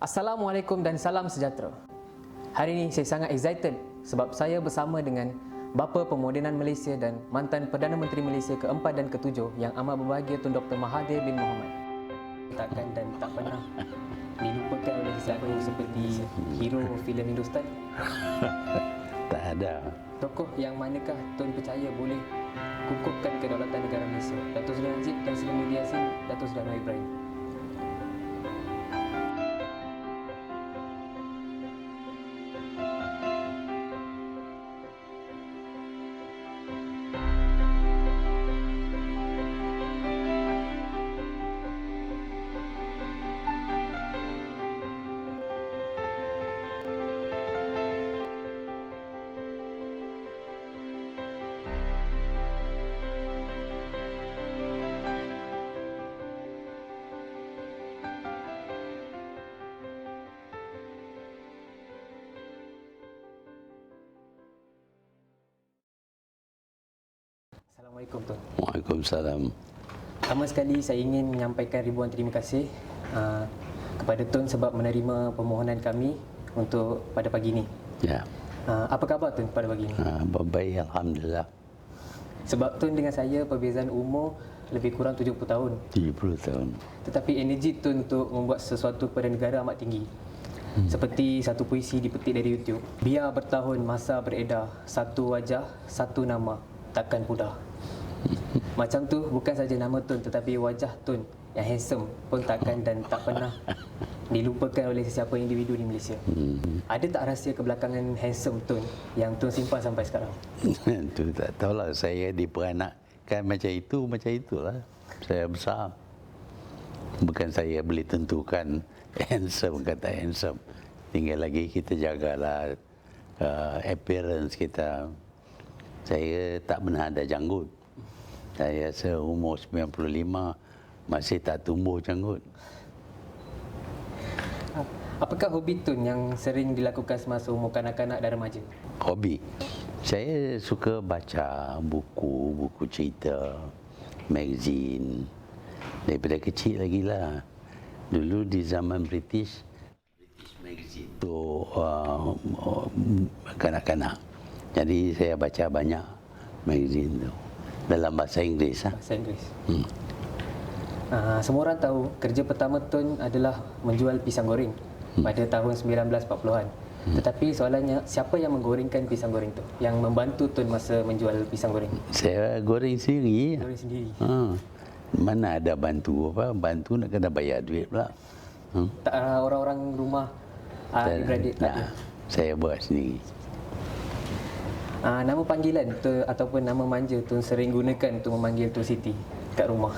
Assalamualaikum dan salam sejahtera. Hari ini saya sangat excited sebab saya bersama dengan Bapa Pemodenan Malaysia dan mantan Perdana Menteri Malaysia keempat dan ketujuh yang amat berbahagia Tun Dr. Mahathir bin Mohamad. Takkan dan tak pernah dilupakan oleh sesiapa seperti hero filem Hindustan. Tak ada. Tokoh yang manakah Tun percaya boleh kukuhkan kedaulatan negara Malaysia? Datuk Seri Najib, Tan Sri Muhyiddin Yassin, Datuk Seri Anwar Ibrahim. Assalamualaikum Tun. Waalaikumsalam. Pertama sekali saya ingin menyampaikan ribuan terima kasih kepada Tun sebab menerima permohonan kami untuk pada pagi ini. Ya. Apa khabar Tun pada pagi ini? Baik, alhamdulillah. Sebab Tun dengan saya perbezaan umur lebih kurang 70 tahun. 70 tahun. Tetapi energi Tun untuk membuat sesuatu kepada negara amat tinggi. Seperti satu puisi dipetik dari YouTube. Biar bertahun masa beredar, satu wajah, satu nama, takkan pudar. Macam tu bukan saja nama Tun tetapi wajah Tun yang handsome pun takkan dan tak pernah dilupakan oleh sesiapa individu di Malaysia. Ada tak rahsia kebelakangan handsome Tun yang Tun simpan sampai sekarang? Itu tak tahulah, saya diperanakkan macam itulah. Saya besar. Bukan saya boleh tentukan handsome kata handsome. Tinggal lagi kita jagalah appearance kita. Saya tak pernah ada janggut. Saya seumur 95 masih tak tumbuh janggut. Apakah hobi Tun yang sering dilakukan semasa umur kanak-kanak dan remaja? Hobi. Saya suka baca buku cerita, magazine. Daripada kecil lagi lah. Dulu di zaman British magazine tu kanak-kanak. Jadi saya baca banyak magazine tu. Dalam bahasa Inggeris. Bahasa Inggeris. Semua orang tahu kerja pertama Tun adalah menjual pisang goreng pada tahun 1940-an. Tetapi soalannya, siapa yang menggorengkan pisang goreng tu? Yang membantu Tun masa menjual pisang goreng? Saya goreng sendiri. Goreng sendiri. Mana ada bantu apa? Bantu nak kena bayar duit pula. Tak orang-orang rumah adik-beradik tak ada? Saya buat sendiri. Nama panggilan tu ataupun nama manja Tun sering gunakan untuk memanggil Tun Siti kat rumah?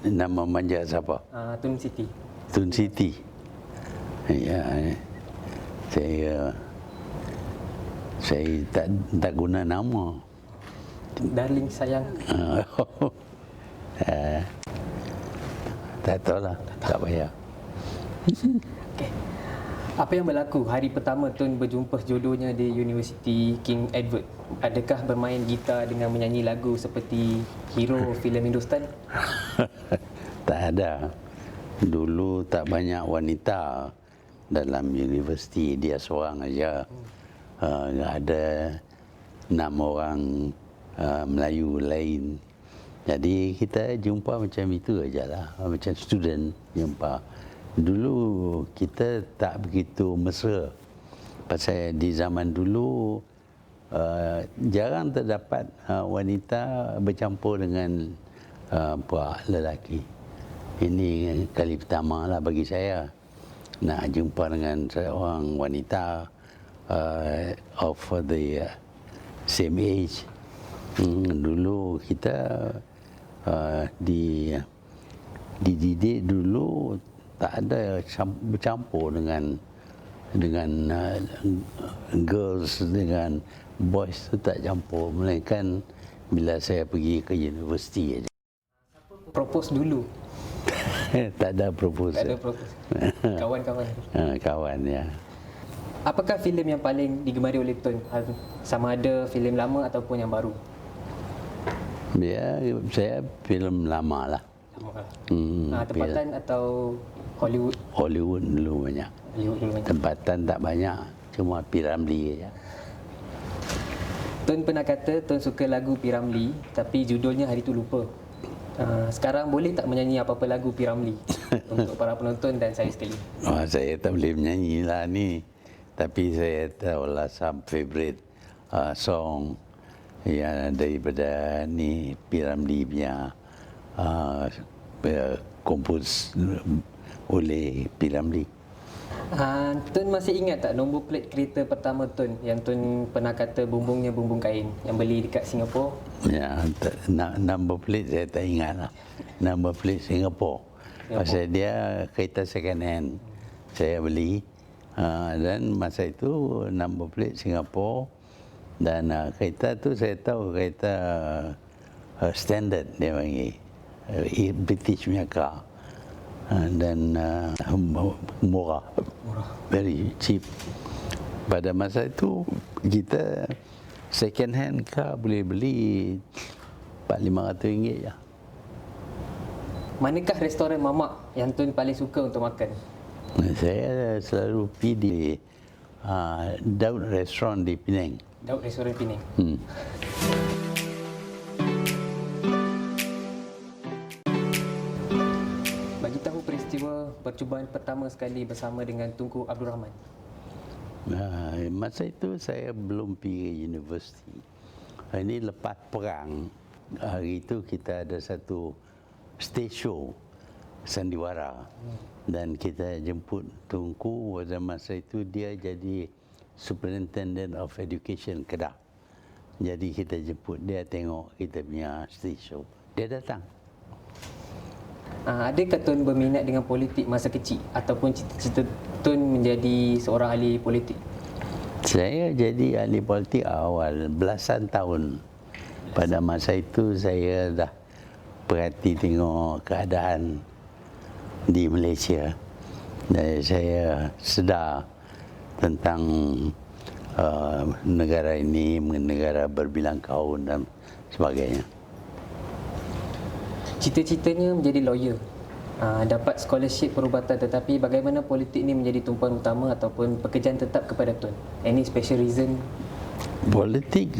Nama manja siapa? Tun Siti. Tun Siti. Ya, saya tak guna nama. Darling sayang. Tak tahulah, tak payah. Okay. Apa yang berlaku hari pertama Tun berjumpa jodohnya di Universiti King Edward? Adakah bermain gitar dengan menyanyi lagu seperti hero filem Hindustan? Tak ada. Dulu tak banyak wanita dalam universiti, dia seorang aja. Ada 6 orang Melayu lain. Jadi kita jumpa macam itu ajalah, macam student jumpa. Dulu kita tak begitu mesra. Pasal di zaman dulu jarang terdapat wanita bercampur dengan buah lelaki. Ini kali pertama lah bagi saya nak jumpa dengan seorang wanita of the same age. Dulu kita dididik dulu tak ada bercampur dengan girls dengan boys tu, tak campur, melainkan bila saya pergi ke universiti aja. Propose dulu? Tak ada propose. Tak ada propose. Kawan-kawan. Kawan, ya. Apakah filem yang paling digemari oleh Tun? Sama ada filem lama ataupun yang baru? Ya, saya filem lama lah. Tempatan atau Hollywood. Hollywood dulu banyak. Hollywood dulu banyak. Tempatan tak banyak, cuma P. Ramlee saja. Tun pernah kata Tun suka lagu P. Ramlee, tapi judulnya hari tu lupa. Sekarang boleh tak menyanyi apa-apa lagu P. Ramlee untuk para penonton dan saya sekali? Saya tak boleh menyanyi lah ni, tapi saya tahulah some favourite song yang daripada ni P. Ramlee punya kompos oleh P. Ramlee. Tun masih ingat tak nombor plate kereta pertama Tun yang Tun pernah kata bumbungnya bumbung kain yang beli dekat Singapura? Ya, number plate saya tak ingat lah. Number plate Singapore. Pasal dia kereta second hand saya beli, dan masa itu number plate Singapore, dan kereta tu saya tahu kereta standard dia panggil, British punya car, dan murah, very cheap. Pada masa itu kita second hand car boleh beli 400-500 ringgit je. Manakah restoran mamak yang Tun paling suka untuk makan? Saya selalu pergi di Daud Restaurant di Penang. Daud Restoran Penang. Bagi tahu peristiwa percubaan pertama sekali bersama dengan Tunku Abdul Rahman. Masa itu saya belum pergi universiti. Ini lepas perang. Hari itu kita ada satu stage show sandiwara, dan kita jemput Tunku. Pada masa itu dia jadi Superintendent of Education Kedah. Jadi kita jemput dia tengok kita punya stage show. Dia datang. Adakah Tun berminat dengan politik masa kecil ataupun cita-cita Tun menjadi seorang ahli politik? Saya jadi ahli politik awal belasan tahun. Pada masa itu saya dah perhati tengok keadaan di Malaysia, dan saya sedar tentang negara ini, negara berbilang kaum dan sebagainya. Cita-citanya menjadi lawyer, dapat scholarship perubatan, tetapi bagaimana politik ini menjadi tumpuan utama ataupun pekerjaan tetap kepada Tun? Any special reason? Politik,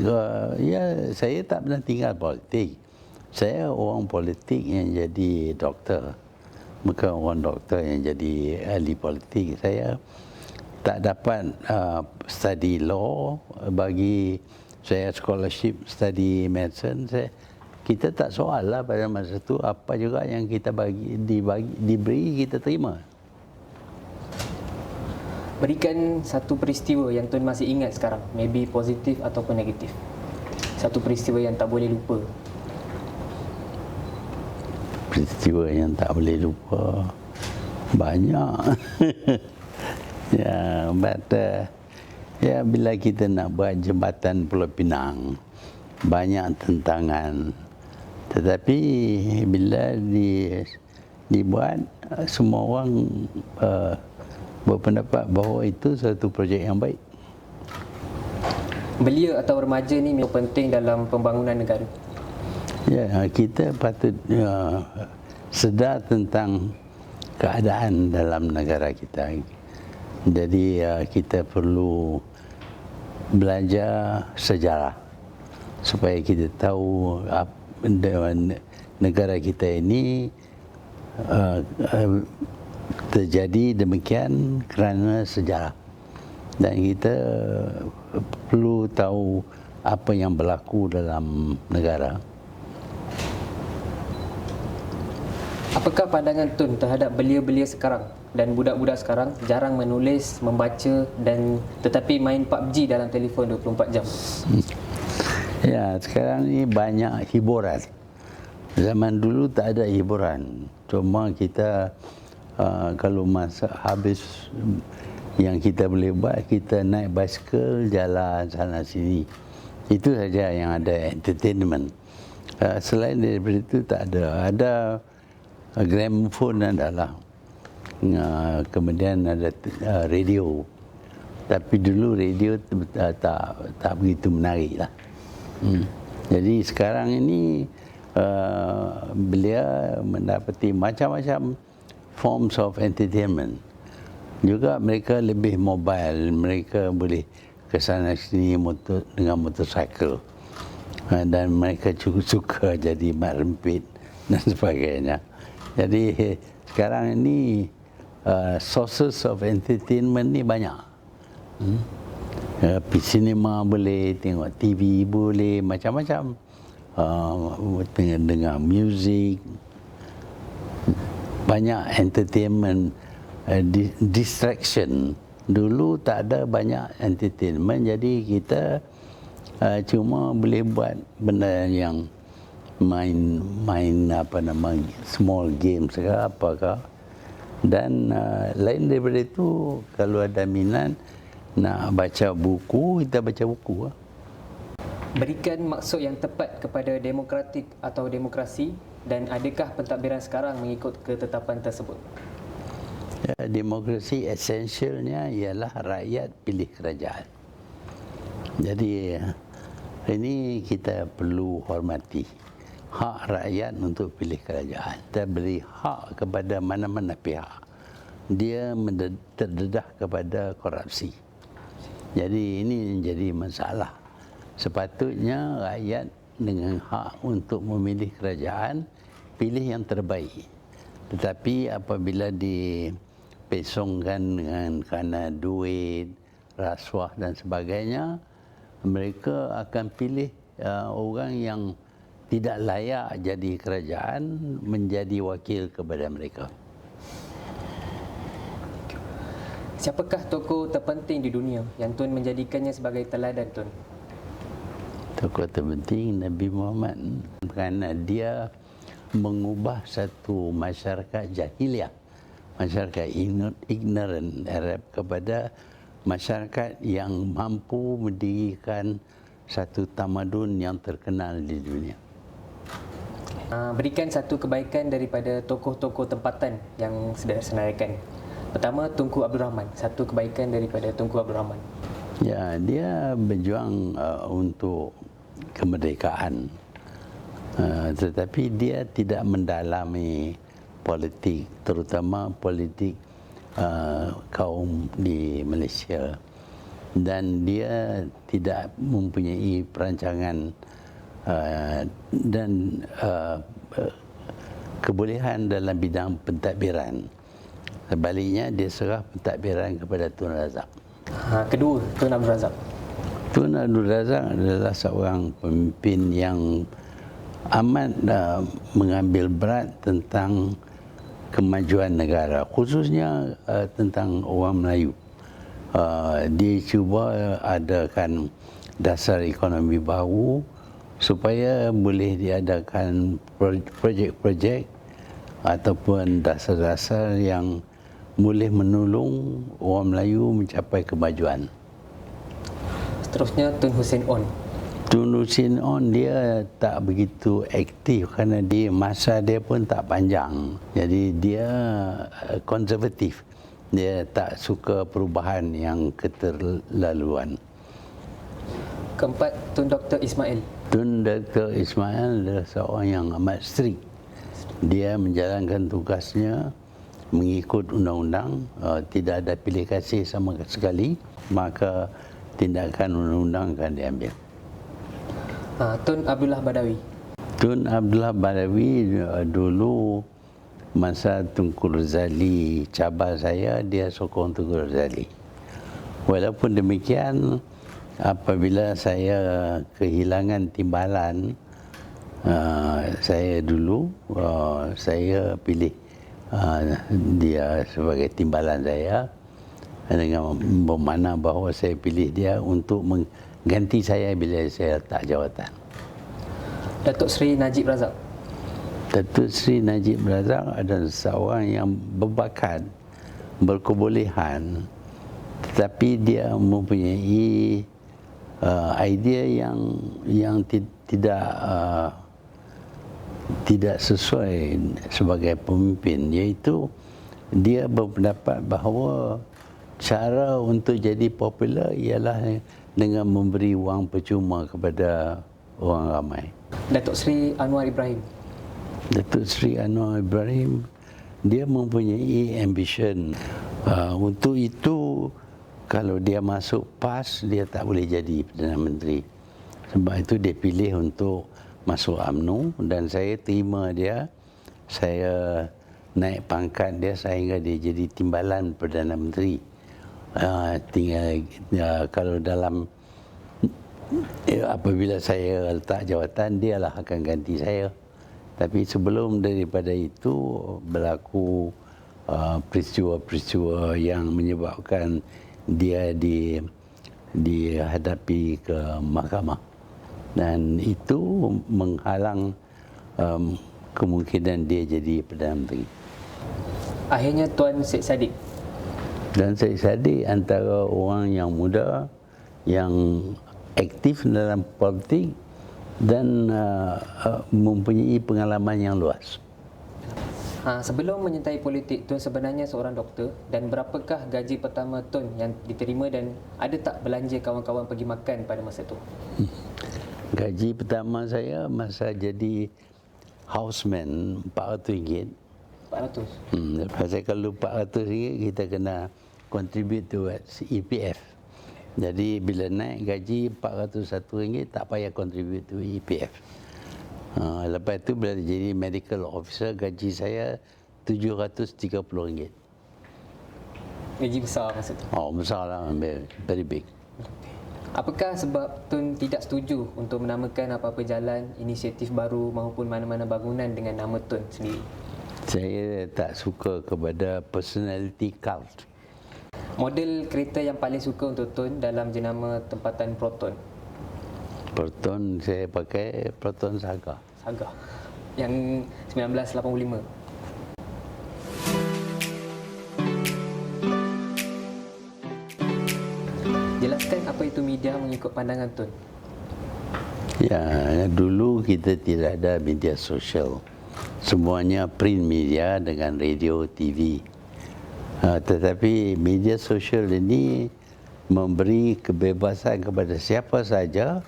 ya saya tak pernah tinggal politik. Saya orang politik yang jadi doktor, bukan orang doktor yang jadi ahli politik. Saya tak dapat study law, bagi saya scholarship study medicine. Kita tak soal lah pada masa itu, apa juga yang kita diberi kita terima. Berikan satu peristiwa yang Tun masih ingat sekarang, maybe positif ataupun negatif. Satu peristiwa yang tak boleh lupa. Peristiwa yang tak boleh lupa banyak. Ya, bila kita nak buat jembatan Pulau Pinang, banyak tentangan. Tetapi bila dibuat, semua orang berpendapat bahawa itu satu projek yang baik. Belia atau remaja ni memang penting dalam pembangunan negara. Ya, kita patut sedar tentang keadaan dalam negara kita. Jadi kita perlu belajar sejarah supaya kita tahu negara kita ini terjadi demikian kerana sejarah, dan kita perlu tahu apa yang berlaku dalam negara. Apakah pandangan Tun terhadap belia-belia sekarang dan budak-budak sekarang jarang menulis, membaca dan tetapi main PUBG dalam telefon 24 jam? Ya, sekarang ni banyak hiburan. Zaman dulu tak ada hiburan. Cuma kita kalau masa habis yang kita boleh buat, kita naik basikal, jalan sana sini. Itu saja yang ada entertainment. Selain daripada itu tak ada. Ada gramophone adalah. Kemudian ada radio. Tapi dulu radio tak begitu menarik lah. Jadi sekarang ini belia mendapati macam-macam forms of entertainment. Juga mereka lebih mobile, mereka boleh ke sana sini dengan motorcycle. Dan mereka juga suka jadi mat rempit dan sebagainya. Jadi sekarang ini sources of entertainment ni banyak. Pergi cinema boleh, tengok TV boleh, macam-macam. Dengar music, banyak entertainment, distraction. Dulu tak ada banyak entertainment, jadi kita cuma boleh buat benda yang main apa nama small games ke apakah. Dan lain daripada itu, kalau ada minat nak baca buku, kita baca buku. Berikan maksud yang tepat kepada demokratik atau demokrasi, dan adakah pentadbiran sekarang mengikut ketetapan tersebut? Demokrasi esensialnya ialah rakyat pilih kerajaan. Jadi ini kita perlu hormati hak rakyat untuk pilih kerajaan. Kita beri hak kepada mana-mana pihak. Dia terdedah kepada korupsi. Jadi ini menjadi masalah. Sepatutnya rakyat dengan hak untuk memilih kerajaan, pilih yang terbaik. Tetapi apabila dipesongkan dengan kerana duit, rasuah dan sebagainya, mereka akan pilih orang yang tidak layak jadi kerajaan menjadi wakil kepada mereka. Siapakah tokoh terpenting di dunia yang Tun menjadikannya sebagai teladan, Tun? Tokoh terpenting Nabi Muhammad, kerana dia mengubah satu masyarakat jahiliah, masyarakat ignorant Arab, kepada masyarakat yang mampu mendirikan satu tamadun yang terkenal di dunia. Berikan satu kebaikan daripada tokoh-tokoh tempatan yang senaraikan. Pertama, Tunku Abdul Rahman. Satu kebaikan daripada Tunku Abdul Rahman. Ya, dia berjuang untuk kemerdekaan. Tetapi dia tidak mendalami politik, terutama politik kaum di Malaysia. Dan dia tidak mempunyai perancangan dan kebolehan dalam bidang pentadbiran. Sebaliknya, dia serah pentadbiran kepada Tun Razak. Kedua, Tun Abdul Razak. Tun Abdul Razak adalah seorang pemimpin yang amat mengambil berat tentang kemajuan negara, khususnya tentang orang Melayu. Dia cuba adakan dasar ekonomi baru supaya boleh diadakan projek-projek ataupun dasar-dasar yang boleh menolong orang Melayu mencapai kemajuan. Seterusnya, Tun Hussein On. Tun Hussein On dia tak begitu aktif kerana masa dia pun tak panjang. Jadi dia konservatif. Dia tak suka perubahan yang keterlaluan. Keempat, Tun Dr. Ismail. Tun Dr. Ismail adalah seorang yang amat strict. Dia menjalankan tugasnya mengikut undang-undang, tidak ada pilih kasih sama sekali, maka tindakan undang-undang akan diambil. Tun Abdullah Badawi. Tun Abdullah Badawi dulu masa Tunku Razali cabar saya, dia sokong Tunku Razali. Walaupun demikian, apabila saya kehilangan timbalan, saya dulu saya pilih dia sebagai timbalan saya, dengan bermakna bahawa saya pilih dia untuk mengganti saya bila saya letak jawatan. Datuk Seri Najib Razak. Datuk Seri Najib Razak adalah seorang yang berbakat, berkebolehan, tetapi dia mempunyai idea yang tidak sesuai sebagai pemimpin, iaitu dia berpendapat bahawa cara untuk jadi popular ialah dengan memberi wang percuma kepada orang ramai. Datuk Seri Anwar Ibrahim. Datuk Seri Anwar Ibrahim dia mempunyai ambition. Untuk itu, kalau dia masuk PAS, dia tak boleh jadi Perdana Menteri. Sebab itu dia pilih untuk masuk UMNO dan saya terima dia. Saya naik pangkat dia sehingga dia jadi timbalan Perdana Menteri. Kalau dalam apabila saya letak jawatan, dialah akan ganti saya. Tapi sebelum daripada itu berlaku peristiwa-peristiwa yang menyebabkan dia dihadapi ke mahkamah. Dan itu menghalang kemungkinan dia jadi Perdana Menteri. Akhirnya Tuan Syed Saddiq. Dan Syed Saddiq antara orang yang muda, yang aktif dalam politik dan mempunyai pengalaman yang luas. Sebelum menyertai politik, Tuan sebenarnya seorang doktor, dan berapakah gaji pertama Tuan yang diterima dan ada tak belanja kawan-kawan pergi makan pada masa itu? Gaji pertama saya masa jadi houseman RM400. 400? Pasal kalau RM400 kita kena contribute towards EPF. Jadi bila naik gaji RM401 tak payah contribute to EPF. Lepas tu bila jadi medical officer, gaji saya RM730. Gaji besar masa itu? Besar lah, very big. Apakah sebab Tun tidak setuju untuk menamakan apa-apa jalan, inisiatif baru maupun mana-mana bangunan dengan nama Tun sendiri? Saya tak suka kepada personality cult. Model kereta yang paling suka untuk Tun dalam jenama tempatan Proton? Proton saya pakai Proton Saga. Saga yang 1985. Jelaskan apa itu media mengikut pandangan Tun. Ya, dulu kita tidak ada media sosial. Semuanya print media dengan radio, TV. Tetapi media sosial ini memberi kebebasan kepada siapa saja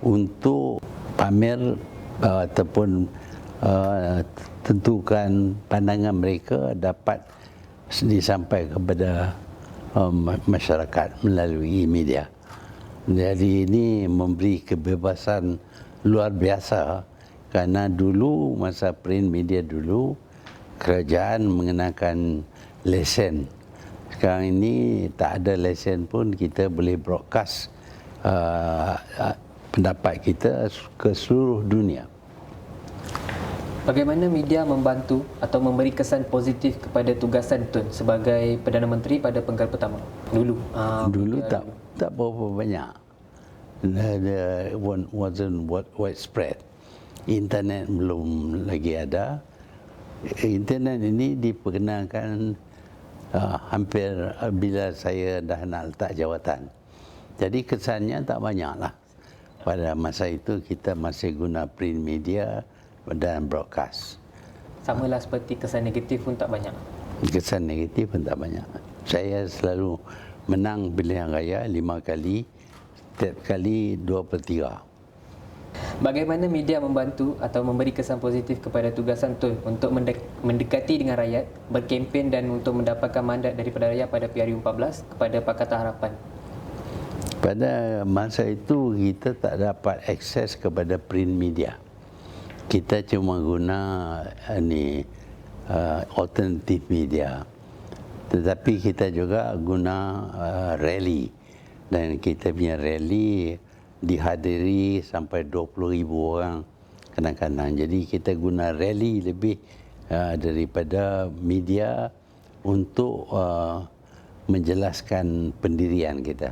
untuk pamer ataupun tentukan pandangan mereka dapat disampaikan kepada masyarakat melalui media. Jadi ini memberi kebebasan luar biasa kerana dulu masa print media dulu kerajaan mengenakan lesen. Sekarang ini tak ada lesen pun kita boleh broadcast pendapat kita ke seluruh dunia. Bagaimana media membantu atau memberi kesan positif kepada tugasan Tun sebagai Perdana Menteri pada penggal pertama? Dulu. Dulu tak berapa banyak. Wasn't widespread. Internet belum lagi ada. Internet ini diperkenalkan hampir bila saya dah nak letak jawatan. Jadi kesannya tak banyaklah. Pada masa itu kita masih guna print media dan broadcast. Samalah seperti kesan negatif pun tak banyak. Kesan negatif pun tak banyak. Saya selalu menang pilihan raya 5 kali, setiap kali 2/3. Bagaimana media membantu atau memberi kesan positif kepada tugasan Tun untuk mendekati dengan rakyat, berkempen dan untuk mendapatkan mandat daripada rakyat pada PRU14 kepada Pakatan Harapan? Pada masa itu kita tak dapat akses kepada print media. Kita cuma guna alternative media. Tetapi kita juga guna rally. Dan kita punya rally dihadiri sampai 20,000 orang kadang-kadang. Jadi kita guna rally lebih daripada media untuk menjelaskan pendirian kita.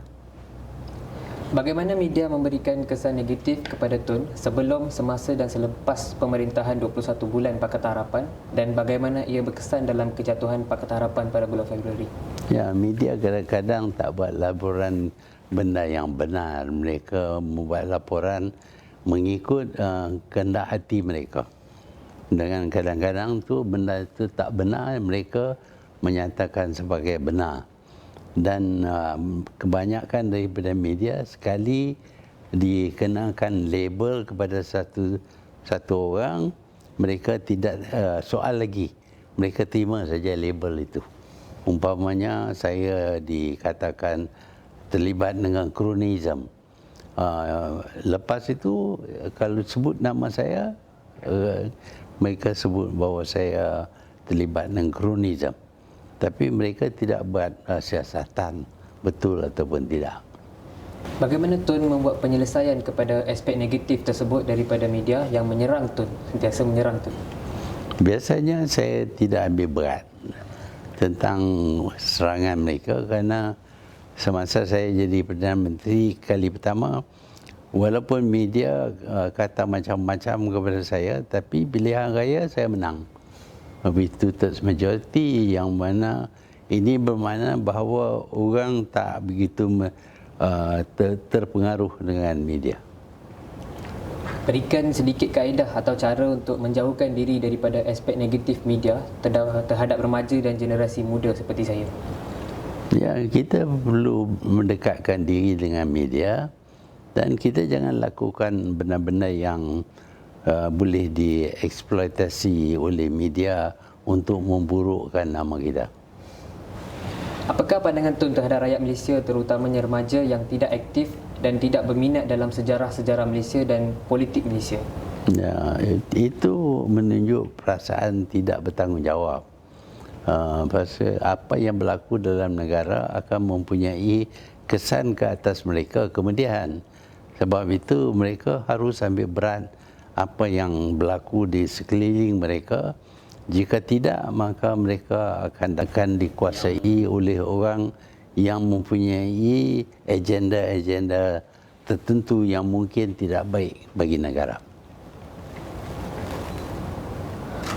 Bagaimana media memberikan kesan negatif kepada Tun sebelum, semasa dan selepas pemerintahan 21 bulan Pakatan Harapan, dan bagaimana ia berkesan dalam kejatuhan Pakatan Harapan pada bulan Februari? Ya, media kadang-kadang tak buat laporan benda yang benar. Mereka membuat laporan mengikut kehendak hati mereka. Dengan kadang-kadang tu benda itu tak benar, mereka menyatakan sebagai benar. Dan kebanyakan daripada media sekali dikenakan label kepada satu orang, mereka tidak soal lagi mereka terima saja label itu. Umpamanya saya dikatakan terlibat dengan kronisme. Lepas itu kalau sebut nama saya, mereka sebut bahawa saya terlibat dengan kronisme. Tapi mereka tidak buat siasatan betul ataupun tidak. Bagaimana Tun membuat penyelesaian kepada aspek negatif tersebut daripada media yang menyerang Tun, sentiasa menyerang Tun? Biasanya saya tidak ambil berat tentang serangan mereka kerana semasa saya jadi Perdana Menteri kali pertama, walaupun media kata macam-macam kepada saya, tapi pilihan raya saya menang. With two-thirds majority, yang mana ini bermakna bahawa orang tak begitu terpengaruh dengan media. Berikan sedikit kaedah atau cara untuk menjauhkan diri daripada aspek negatif media terhadap remaja dan generasi muda seperti saya. Ya, kita perlu mendekatkan diri dengan media dan kita jangan lakukan benda-benda yang boleh dieksploitasi oleh media untuk memburukkan nama kita. Apakah pandangan Tun terhadap rakyat Malaysia, terutamanya remaja yang tidak aktif dan tidak berminat dalam sejarah-sejarah Malaysia dan politik Malaysia? Ya, itu menunjuk perasaan tidak bertanggungjawab. Pasal apa yang berlaku dalam negara akan mempunyai kesan ke atas mereka kemudian. Sebab itu mereka harus ambil berat apa yang berlaku di sekeliling mereka. Jika tidak, maka mereka akan dikuasai oleh orang yang mempunyai agenda-agenda tertentu yang mungkin tidak baik bagi negara.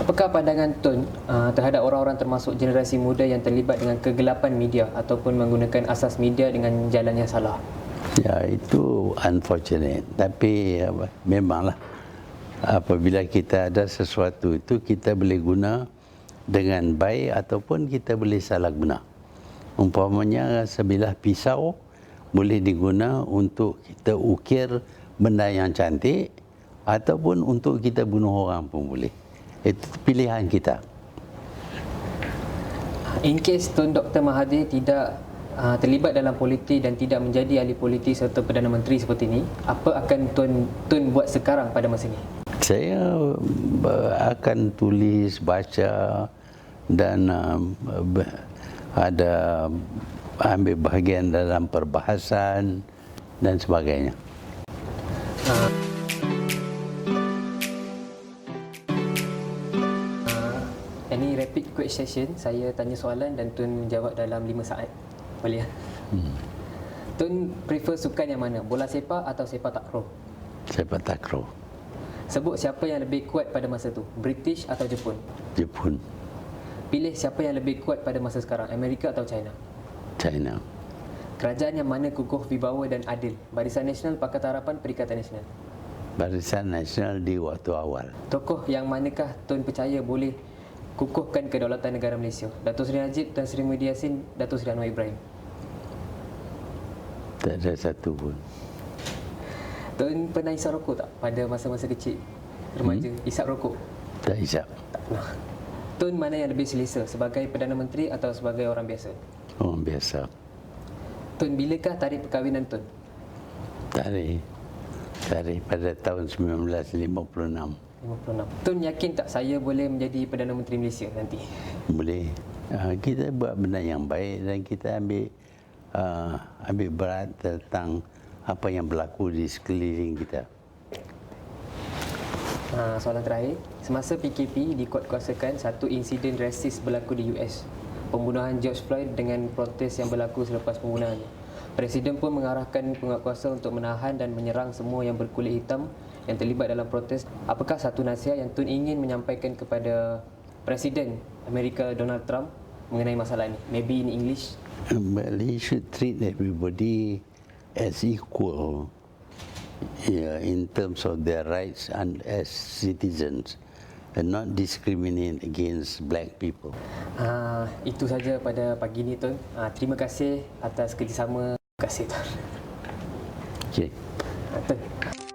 Apakah pandangan Tun terhadap orang-orang termasuk generasi muda yang terlibat dengan kegelapan media ataupun menggunakan asas media dengan jalan yang salah? Ya, itu unfortunate. Tapi memanglah apabila kita ada sesuatu itu, kita boleh guna dengan baik ataupun kita boleh salah guna. Umpamanya sebilah pisau boleh diguna untuk kita ukir benda yang cantik ataupun untuk kita bunuh orang pun boleh. Itu pilihan kita. In case Tun Dr. Mahathir tidak terlibat dalam politik dan tidak menjadi ahli politik serta Perdana Menteri seperti ini, apa akan Tun buat sekarang pada masa ini? Saya akan tulis, baca dan ada ambil bahagian dalam perbahasan dan sebagainya. Ini rapid quiz session. Saya tanya soalan dan Tun menjawab dalam 5 saat. Boleh ya? Tun prefer sukan yang mana? Bola sepak atau sepak takraw? Sepak takraw. Sebut siapa yang lebih kuat pada masa tu, British atau Jepun? Jepun. Pilih siapa yang lebih kuat pada masa sekarang, Amerika atau China? China. Kerajaan yang mana kukuh, wibawa dan adil? Barisan Nasional, Pakatan Harapan, Perikatan Nasional? Barisan Nasional di waktu awal. Tokoh yang manakah Tun percaya boleh kukuhkan kedaulatan negara Malaysia? Datuk Seri Najib, Tan Sri Muhyiddin Yassin, Datuk Seri Anwar Ibrahim? Tak ada satu pun. Tun pernah isap rokok tak pada masa-masa kecil, remaja? Isap rokok? Tak isap. Tak pernah. Tun mana yang lebih selesa, sebagai Perdana Menteri atau sebagai orang biasa? Orang biasa. Tun, bilakah tarikh perkahwinan Tun? Tarikh pada tahun 1956. 56. Tun yakin tak saya boleh menjadi Perdana Menteri Malaysia nanti? Boleh. Kita buat benda yang baik dan kita ambil berat tentang apa yang berlaku di sekeliling kita. Soalan terakhir. Semasa PKP dikuatkuasakan, satu insiden rasis berlaku di US. Pembunuhan George Floyd dengan protes yang berlaku selepas pembunuhannya. Presiden pun mengarahkan penguatkuasa untuk menahan dan menyerang semua yang berkulit hitam yang terlibat dalam protes. Apakah satu nasihat yang Tun ingin menyampaikan kepada Presiden Amerika Donald Trump mengenai masalah ini? Maybe in English. Well, he should treat everybody as equal, in terms of their rights and as citizens, and not discriminate against black people. Itu saja pada pagi ini, Tun. Terima kasih atas kerjasama. Terima kasih, Tun. Okay. Tun.